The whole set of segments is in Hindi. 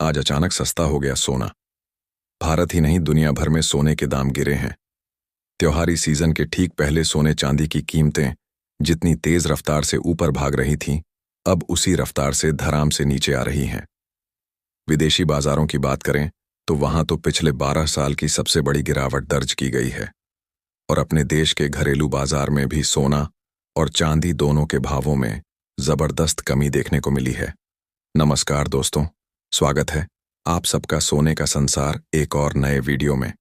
आज अचानक सस्ता हो गया सोना। भारत ही नहीं दुनिया भर में सोने के दाम गिरे हैं। त्योहारी सीजन के ठीक पहले सोने चांदी की कीमतें जितनी तेज रफ्तार से ऊपर भाग रही थीं, अब उसी रफ्तार से धड़ाम से नीचे आ रही हैं। विदेशी बाजारों की बात करें तो वहां तो पिछले 12 साल की सबसे बड़ी गिरावट दर्ज की गई है और अपने देश के घरेलू बाजार में भी सोना और चांदी दोनों के भावों में जबरदस्त कमी देखने को मिली है। नमस्कार दोस्तों, स्वागत है आप सबका सोने का संसार एक और नए वीडियो में।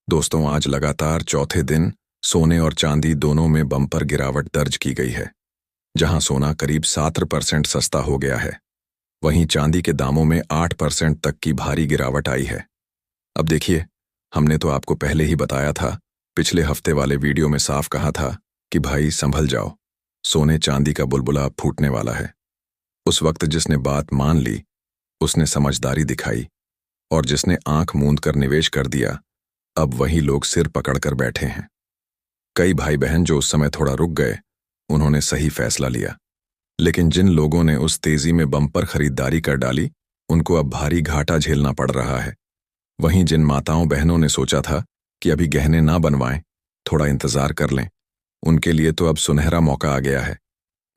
दोस्तों, आज लगातार चौथे दिन सोने और चांदी दोनों में बम्पर गिरावट दर्ज की गई है। जहां सोना करीब 7% सस्ता हो गया है, वहीं चांदी के दामों में 8% तक की भारी गिरावट आई है। अब देखिए, हमने तो आपको पहले ही बताया था, पिछले हफ्ते वाले वीडियो में साफ कहा था कि भाई संभल जाओ, सोने चांदी का बुलबुला अब फूटने वाला है। उस वक्त जिसने बात मान ली उसने समझदारी दिखाई और जिसने आंख मूंद कर निवेश कर दिया, अब वही लोग सिर पकड़कर बैठे हैं। कई भाई बहन जो उस समय थोड़ा रुक गए, उन्होंने सही फैसला लिया, लेकिन जिन लोगों ने उस तेजी में बम्पर खरीदारी कर डाली, उनको अब भारी घाटा झेलना पड़ रहा है। वहीं जिन माताओं बहनों ने सोचा था कि अभी गहने ना बनवाएं, थोड़ा इंतजार कर लें, उनके लिए तो अब सुनहरा मौका आ गया है,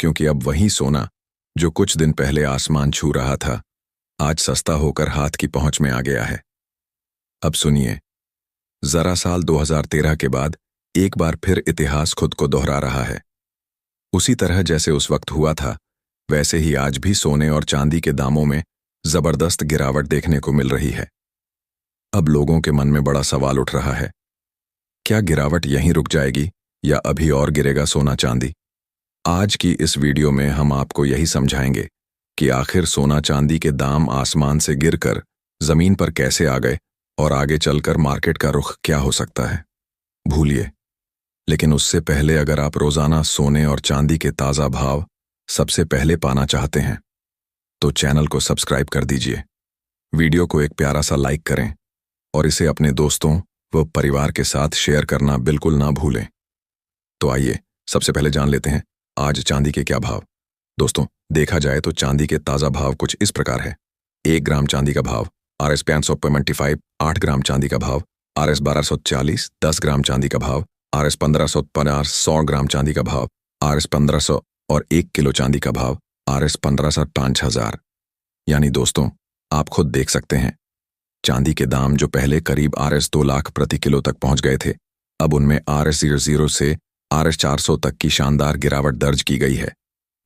क्योंकि अब वही सोना जो कुछ दिन पहले आसमान छू रहा था, आज सस्ता होकर हाथ की पहुंच में आ गया है। अब सुनिए, जरा साल 2013 के बाद एक बार फिर इतिहास खुद को दोहरा रहा है। उसी तरह जैसे उस वक्त हुआ था, वैसे ही आज भी सोने और चांदी के दामों में जबरदस्त गिरावट देखने को मिल रही है। अब लोगों के मन में बड़ा सवाल उठ रहा है, क्या गिरावट यहीं रुक जाएगी या अभी और गिरेगा सोना चांदी? आज की इस वीडियो में हम आपको यही समझाएंगे कि आखिर सोना चांदी के दाम आसमान से गिरकर जमीन पर कैसे आ गए और आगे चलकर मार्केट का रुख क्या हो सकता है। भूलिए, लेकिन उससे पहले अगर आप रोजाना सोने और चांदी के ताजा भाव सबसे पहले पाना चाहते हैं तो चैनल को सब्सक्राइब कर दीजिए, वीडियो को एक प्यारा सा लाइक करें और इसे अपने दोस्तों व परिवार के साथ शेयर करना बिल्कुल ना भूलें। तो आइए सबसे पहले जान लेते हैं आज चांदी के क्या भाव। दोस्तों, देखा जाए तो चांदी के ताजा भाव कुछ इस प्रकार है। 1 ग्राम चांदी का भाव RS 525, 8 ग्राम चांदी का भाव RS 1240, 10 ग्राम चांदी का भाव RS 1550, 100 ग्राम चांदी का भाव RS 1500 और 1 किलो चांदी का भाव RS 1500 5000। यानी दोस्तों, आप खुद देख सकते हैं, चांदी के दाम जो पहले करीब RS 2 लाख प्रति किलो तक पहुंच गए थे, अब उनमें RS 00 से RS 400 तक की शानदार गिरावट दर्ज की गई है।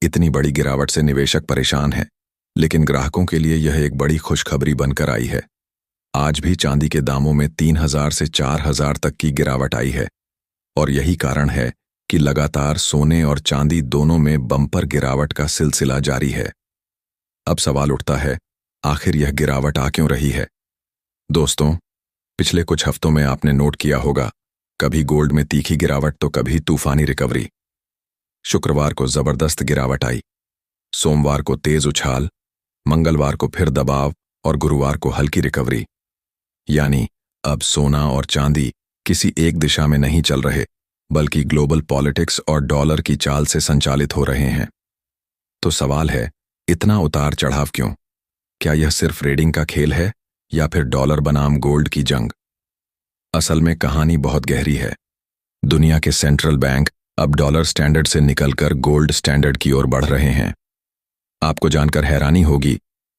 इतनी बड़ी गिरावट से निवेशक परेशान है, लेकिन ग्राहकों के लिए यह एक बड़ी खुशखबरी बनकर आई है। आज भी चांदी के दामों में 3000 से 4000 तक की गिरावट आई है और यही कारण है कि लगातार सोने और चांदी दोनों में बम्पर गिरावट का सिलसिला जारी है। अब सवाल उठता है, आखिर यह गिरावट आ क्यों रही है? दोस्तों, पिछले कुछ हफ्तों में आपने नोट किया होगा, कभी गोल्ड में तीखी गिरावट तो कभी तूफानी रिकवरी। शुक्रवार को जबरदस्त गिरावट आई, सोमवार को तेज उछाल, मंगलवार को फिर दबाव और गुरुवार को हल्की रिकवरी। यानी अब सोना और चांदी किसी एक दिशा में नहीं चल रहे, बल्कि ग्लोबल पॉलिटिक्स और डॉलर की चाल से संचालित हो रहे हैं। तो सवाल है, इतना उतार चढ़ाव क्यों? क्या यह सिर्फ रेडिंग का खेल है या फिर डॉलर बनाम गोल्ड की जंग? असल में कहानी बहुत गहरी है। दुनिया के सेंट्रल बैंक अब डॉलर स्टैंडर्ड से निकलकर गोल्ड स्टैंडर्ड की ओर बढ़ रहे हैं। आपको जानकर हैरानी होगी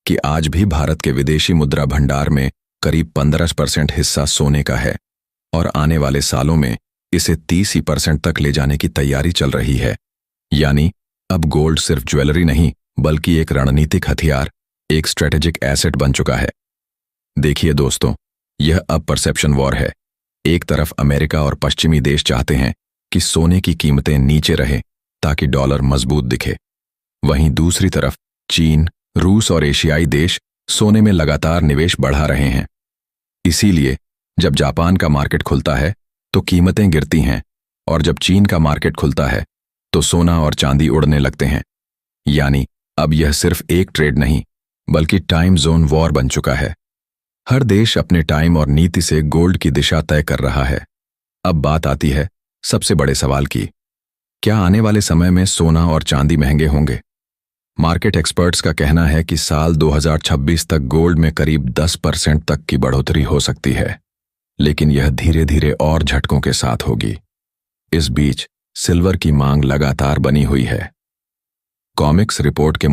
कि आज भी भारत के विदेशी मुद्रा भंडार में करीब 15% हिस्सा सोने का है और आने वाले सालों में इसे 30% तक ले जाने की तैयारी चल रही है। यानी अब गोल्ड सिर्फ ज्वेलरी नहीं, बल्कि एक रणनीतिक हथियार, एक स्ट्रेटेजिक एसेट बन चुका है। देखिए दोस्तों, यह अब परसेप्शन वॉर है। एक तरफ अमेरिका और पश्चिमी देश चाहते हैं कि सोने की कीमतें नीचे रहे ताकि डॉलर मजबूत दिखे। वहीं दूसरी तरफ चीन, रूस और एशियाई देश सोने में लगातार निवेश बढ़ा रहे हैं। इसीलिए जब जापान का मार्केट खुलता है तो कीमतें गिरती हैं और जब चीन का मार्केट खुलता है तो सोना और चांदी उड़ने लगते हैं। यानी अब यह सिर्फ एक ट्रेड नहीं, बल्कि टाइम जोन वॉर बन चुका है। हर देश अपने टाइम और नीति से गोल्ड की दिशा तय कर रहा है। अब बात आती है सबसे बड़े सवाल की, क्या आने वाले समय में सोना और चांदी महंगे होंगे? मार्केट एक्सपर्ट्स का कहना है कि साल 2026 तक गोल्ड में करीब 10% तक की बढ़ोतरी हो सकती है, लेकिन यह धीरे धीरे और झटकों के साथ होगी। इस बीच सिल्वर की मांग लगातार बनी हुई है। कॉमिक्स रिपोर्ट के